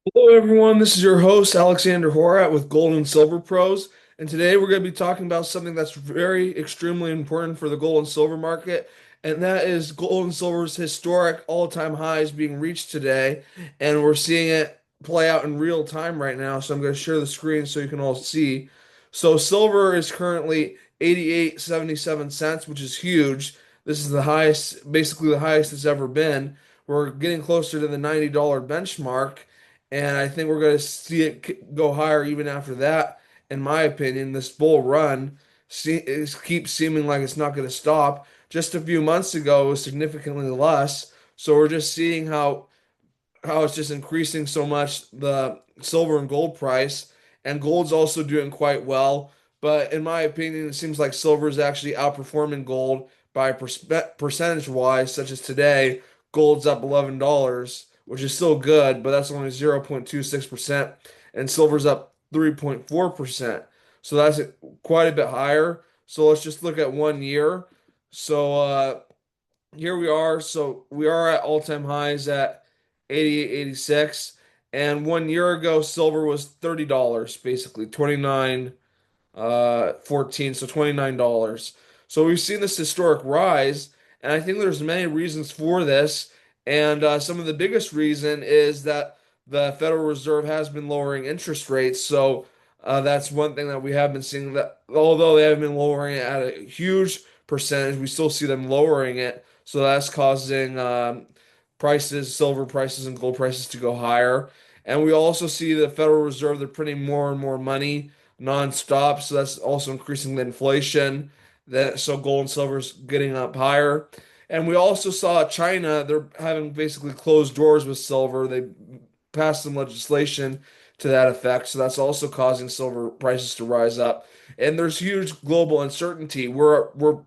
Hello, everyone. This is your host, Alexander Horat with Gold and Silver Pros. And today we're going to be talking about something that's very extremely important for the gold and silver market. And that is gold and silver's historic all-time highs being reached today. And we're seeing it play out in real time right now. So I'm going to share the screen so you can all see. So silver is currently 88.77 cents, which is huge. This is the highest, basically the highest it's ever been. We're getting closer to the $90 benchmark. And I think we're going to see it go higher even after that. In my opinion, this bull run keeps seeming like it's not going to stop. Just a few months ago, it was significantly less. So we're just seeing how it's just increasing so much, the silver and gold price. And gold's also doing quite well. But in my opinion, it seems like silver is actually outperforming gold by percentage wise, such as today, gold's up $11, which is still good, but that's only 0.26%, and silver's up 3.4%. So that's quite a bit higher. So let's just look at 1 year. So here we are. So we are at all-time highs at 88.86. And 1 year ago, silver was $30, basically 29.14, so $29. So we've seen this historic rise, and I think there's many reasons for this. And some of the biggest reason is that the Federal Reserve has been lowering interest rates. So that's one thing that we have been seeing, that although they haven't been lowering it at a huge percentage, we still see them lowering it. So that's causing prices, silver prices and gold prices to go higher. And we also see the Federal Reserve, they're printing more and more money nonstop. So that's also increasing the inflation. So gold and silver is getting up higher. And we also saw China, they're having basically closed doors with silver. They passed some legislation to that effect. So that's also causing silver prices to rise up. And there's huge global uncertainty. We're at war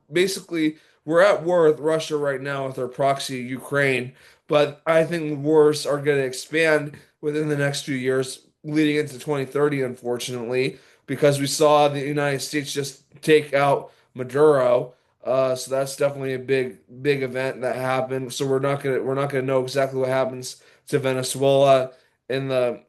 with Russia right now with our proxy Ukraine, but I think wars are going to expand within the next few years, leading into 2030, unfortunately, because we saw the United States just take out Maduro. So that's definitely a big event that happened. So we're not gonna know exactly what happens to Venezuela in the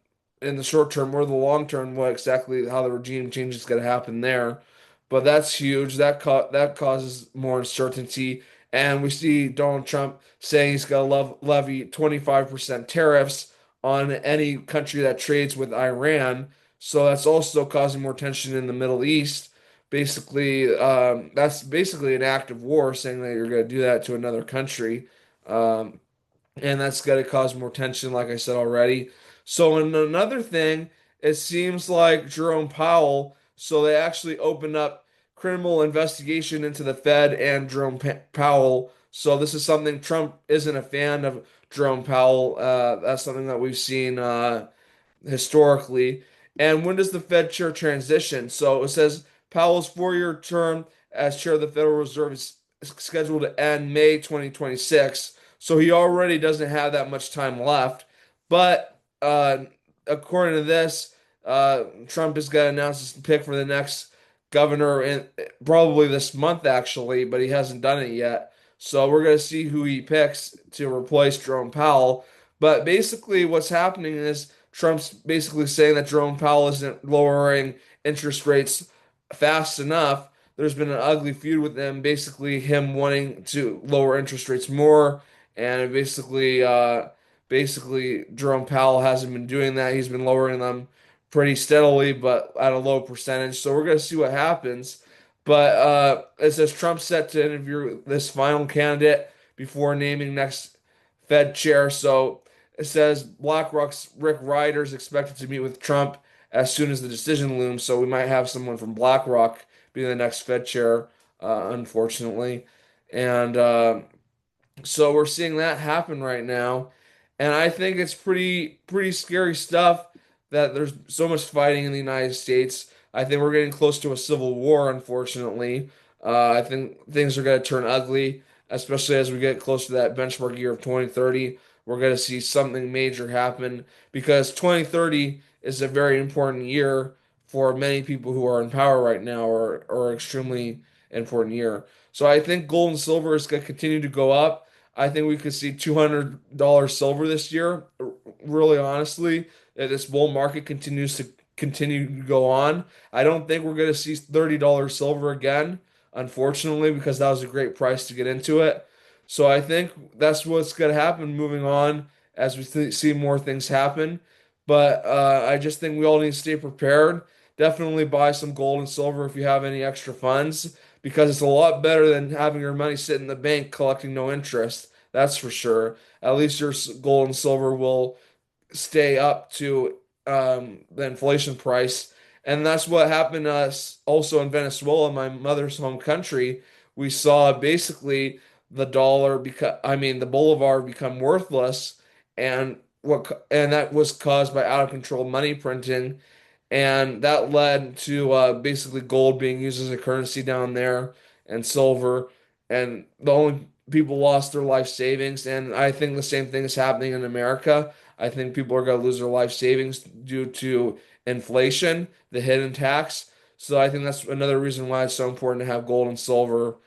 short term or the long term, what exactly how the regime change is going to happen there. But that's huge. That causes more uncertainty. And we see Donald Trump saying he's going to levy 25% tariffs on any country that trades with Iran. So that's also causing more tension in the Middle East. Basically, that's basically an act of war, saying that you're going to do that to another country. Um, and that's going to cause more tension, like I said already. So, and another thing, it seems like Jerome Powell, so they actually opened up criminal investigation into the Fed and Powell. So this is something Trump isn't a fan of Jerome Powell. That's something that we've seen historically. And when does the Fed chair transition? So it says Powell's 4 year term as chair of the Federal Reserve is scheduled to end May 2026. So he already doesn't have that much time left. But according to this, Trump is going to announce his pick for the next governor in probably this month, actually, but he hasn't done it yet. So we're going to see who he picks to replace Jerome Powell. But basically, what's happening is Trump's basically saying that Jerome Powell isn't lowering interest rates fast enough. There's been an ugly feud with them, basically him wanting to lower interest rates more, and basically Jerome Powell hasn't been doing that. He's been lowering them pretty steadily, but at a low percentage. So we're gonna see what happens. But it says Trump set to interview this final candidate before naming next Fed chair. So it says BlackRock's Rick Ryder is expected to meet with Trump as soon as the decision looms. So we might have someone from BlackRock be the next Fed chair, unfortunately. And so we're seeing that happen right now. And I think it's pretty scary stuff that there's so much fighting in the United States. I think we're getting close to a civil war, unfortunately. I think things are going to turn ugly, especially as we get close to that benchmark year of 2030. We're going to see something major happen because 2030 is a very important year for many people who are in power right now, or extremely important year. So I think gold and silver is going to continue to go up. I think we could see $200 silver this year, really honestly, that this bull market continues to continue to go on. I don't think we're going to see $30 silver again, unfortunately, because that was a great price to get into it. So I think that's what's going to happen moving on as we see more things happen. But I just think we all need to stay prepared. Definitely buy some gold and silver if you have any extra funds, because it's a lot better than having your money sit in the bank collecting no interest. That's for sure. At least your gold and silver will stay up to the inflation price. And that's what happened to us also in Venezuela, my mother's home country. We saw basically the dollar become, I mean, the bolivar become worthless, and that was caused by out of control money printing, and that led to basically gold being used as a currency down there and silver, and the only people lost their life savings. And I think the same thing is happening in America. I think people are going to lose their life savings due to inflation, the hidden tax. So I think that's another reason why it's so important to have gold and silver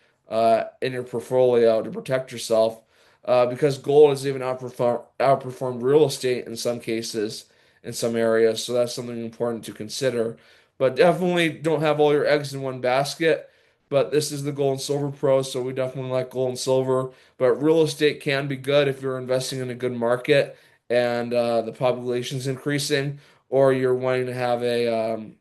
in your portfolio to protect yourself, because gold has even outperformed real estate in some cases, in some areas. So that's something important to consider. But definitely don't have all your eggs in one basket. But this is the gold and silver pro, so we definitely like gold and silver. But real estate can be good if you're investing in a good market and the population's increasing, or you're wanting to have a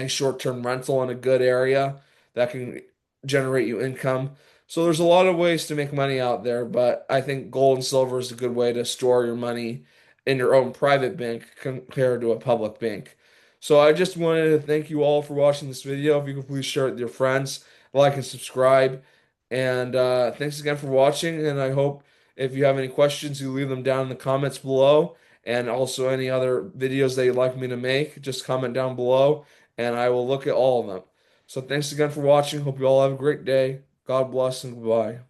short-term rental in a good area that can generate you income. So there's a lot of ways to make money out there, but I think gold and silver is a good way to store your money in your own private bank compared to a public bank. So I just wanted to thank you all for watching this video. If you could please share it with your friends, like and subscribe. And thanks again for watching. And I hope if you have any questions, you leave them down in the comments below. And also any other videos that you'd like me to make, just comment down below and I will look at all of them. So thanks again for watching. Hope you all have a great day. God bless and goodbye.